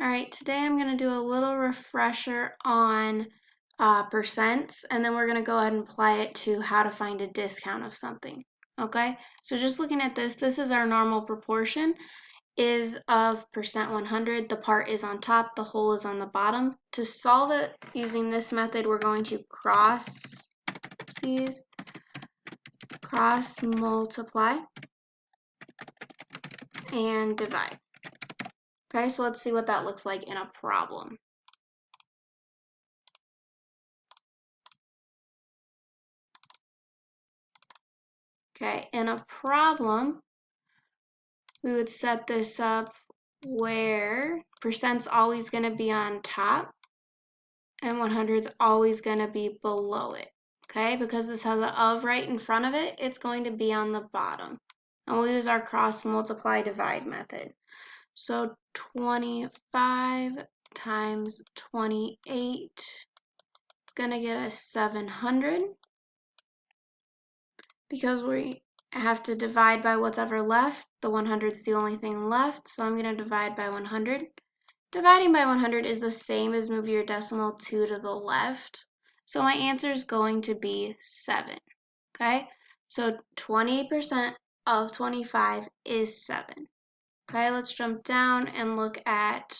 All right, today I'm going to do a little refresher on percents, and then we're going to go ahead and apply it to how to find a discount of something. Okay, so just looking at this is our normal proportion is of percent 100. The part is on top, the whole is on the bottom. To solve it using this method, we're going to cross multiply and divide. Okay, so let's see what that looks like in a problem. Okay, in a problem, we would set this up where percent's always going to be on top and 100's always going to be below it. Okay, because this has an of right in front of it, it's going to be on the bottom. And we'll use our cross multiply divide method. So 25 times 28 is going to get us 700. Because we have to divide by whatever left, the 100 is the only thing left, so I'm going to divide by 100. Dividing by 100 is the same as move your decimal 2 to the left, so my answer is going to be 7. Okay, so 28% of 25 is 7. Okay, let's jump down and look at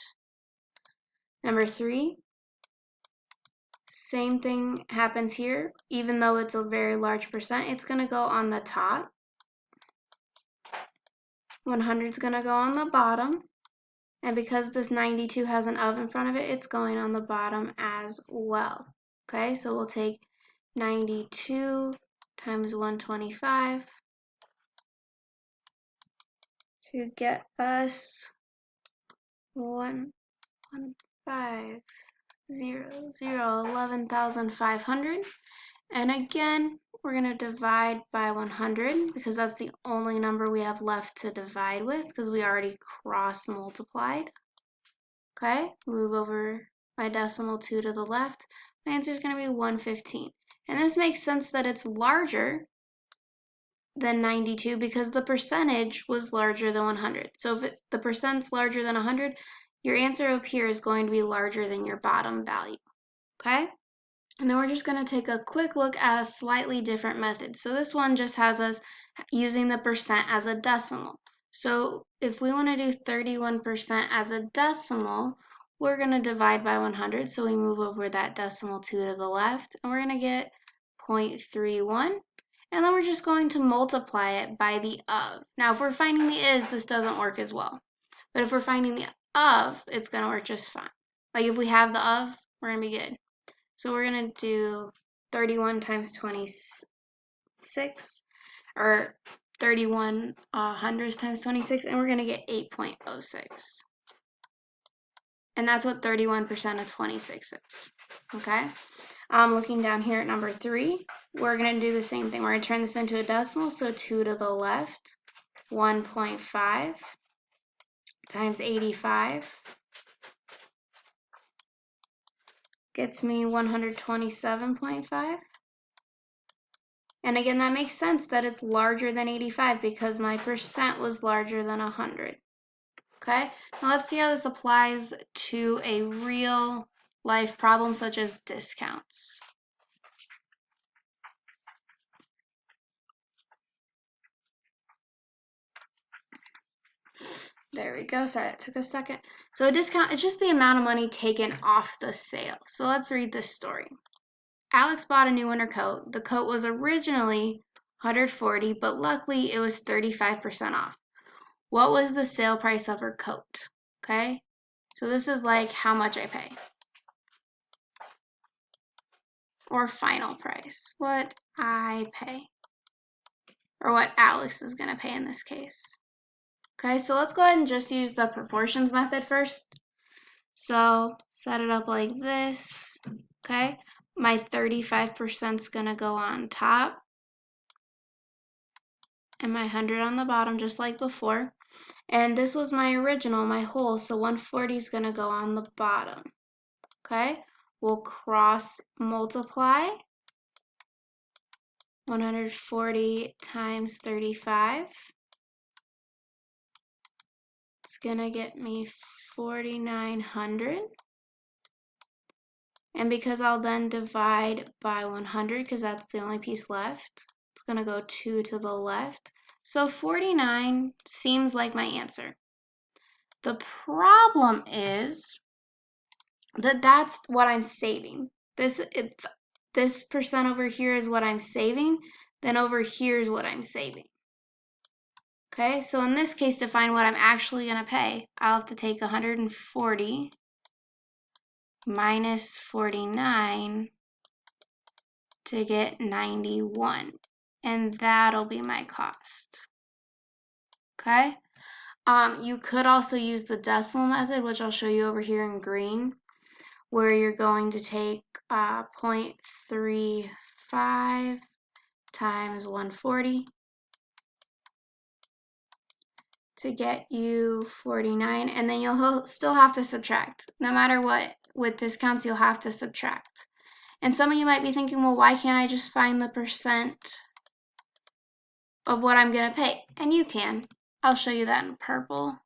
number 3. Same thing happens here. Even though it's a very large percent, it's going to go on the top. 100 is going to go on the bottom. And because this 92 has an of in front of it, it's going on the bottom as well. Okay, so we'll take 92 times 125 to get us 11,500. And again, we're going to divide by 100 because that's the only number we have left to divide with because we already cross multiplied. Okay, move over my decimal 2 to the left. My answer is going to be 115. And this makes sense that it's larger than 92 because the percentage was larger than 100. So if the percent's larger than 100, your answer up here is going to be larger than your bottom value. Okay? And then we're just going to take a quick look at a slightly different method. So this one just has us using the percent as a decimal. So if we want to do 31% as a decimal, we're going to divide by 100. So we move over that decimal 2 to the left, and we're going to get 0.31. And then we're just going to multiply it by the of. Now, if we're finding the is, this doesn't work as well. But if we're finding the of, it's going to work just fine. Like if we have the of, we're going to be good. So we're going to do 31 times 26, or 31 hundredths times 26, and we're going to get 8.06. And that's what 31% of 26 is. Okay? Looking down here at number 3, we're going to do the same thing. We're going to turn this into a decimal, so 2 to the left, 1.5 times 85. Gets me 127.5. And again, that makes sense that it's larger than 85 because my percent was larger than 100. Okay, now let's see how this applies to a real life problem such as discounts. There we go. Sorry, that took a second. So a discount is just the amount of money taken off the sale. So let's read this story. Alex bought a new winter coat. The coat was originally $140, but luckily it was 35% off. What was the sale price of her coat? Okay, so this is like how much I pay. Or final price, what I pay. Or what Alex is going to pay in this case. Okay, so let's go ahead and just use the proportions method first. So set it up like this. Okay, my 35% is going to go on top. And my 100 on the bottom, just like before. And this was my original, my whole, so 140 is going to go on the bottom. Okay, we'll cross multiply. 140 times 35. It's gonna get me 4,900. And because I'll then divide by 100, because that's the only piece left, it's gonna go 2 to the left. So 49 seems like my answer. The problem is that that's what I'm saving. This percent over here is what I'm saving, then over here is what I'm saving. Okay, so in this case, to find what I'm actually going to pay, I'll have to take 140 minus 49 to get 91, and that'll be my cost. Okay, you could also use the decimal method, which I'll show you over here in green, where you're going to take 0.35 times 140 to get you 49, and then you'll still have to subtract. No matter what, with discounts, you'll have to subtract. And some of you might be thinking, well, why can't I just find the percent of what I'm going to pay? And you can. I'll show you that in purple.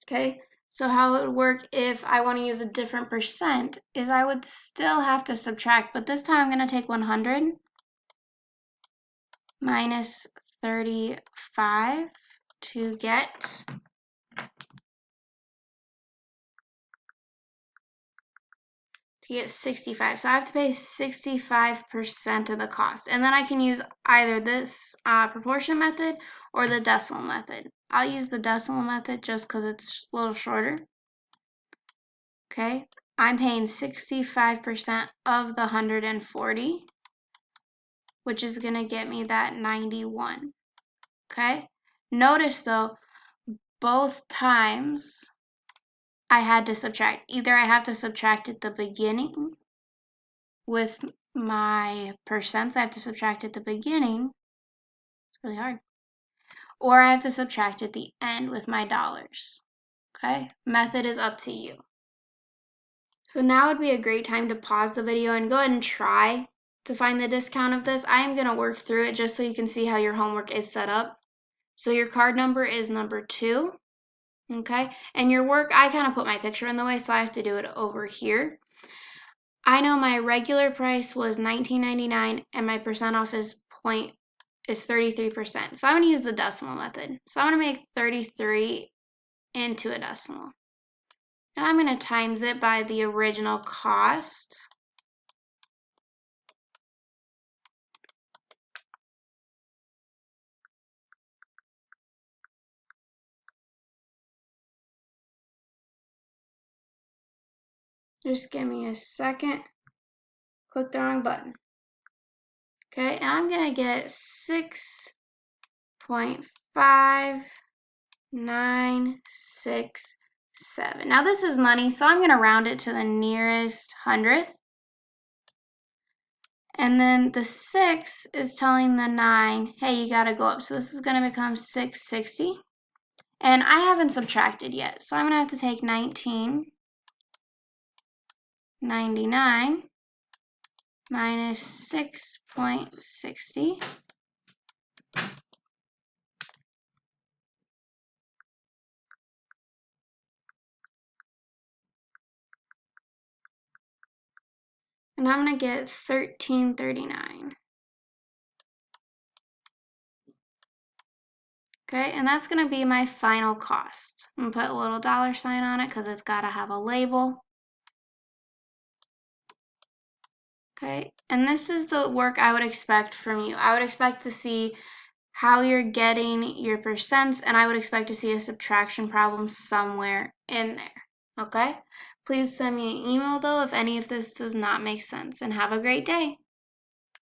Okay, so how it would work if I want to use a different percent is I would still have to subtract, but this time I'm going to take 100 minus 35 to get 65. So I have to pay 65% of the cost. And then I can use either this proportion method or the decimal method. I'll use the decimal method just because it's a little shorter. Okay, I'm paying 65% of the 140, which is going to get me that 91. Okay, notice though, both times I had to subtract. Either I have to subtract at the beginning with my percents, I have to subtract at the beginning. It's really hard. Or I have to subtract at the end with my dollars. Okay, method is up to you. So now would be a great time to pause the video and go ahead and try to find the discount of this. I am going to work through it just so you can see how your homework is set up. So your card number is number 2. Okay, and your work, I kind of put my picture in the way, so I have to do it over here. I know my regular price was $19.99 and my percent off is 33%. So I'm going to use the decimal method. So I'm going to make 33 into a decimal. And I'm going to times it by the original cost. Just give me a second. Click the wrong button. Okay, and I'm going to get 6.5967. Now this is money, so I'm going to round it to the nearest hundredth. And then the 6 is telling the 9, hey, you got to go up. So this is going to become 660. And I haven't subtracted yet, so I'm going to have to take 19.99 minus 6.60. And I'm going to get 13.39. Okay, and that's going to be my final cost. I'm going to put a little $sign on it because it's got to have a label. Okay, and this is the work I would expect from you. I would expect to see how you're getting your percents, and I would expect to see a subtraction problem somewhere in there. Okay, please send me an email though if any of this does not make sense, and have a great day.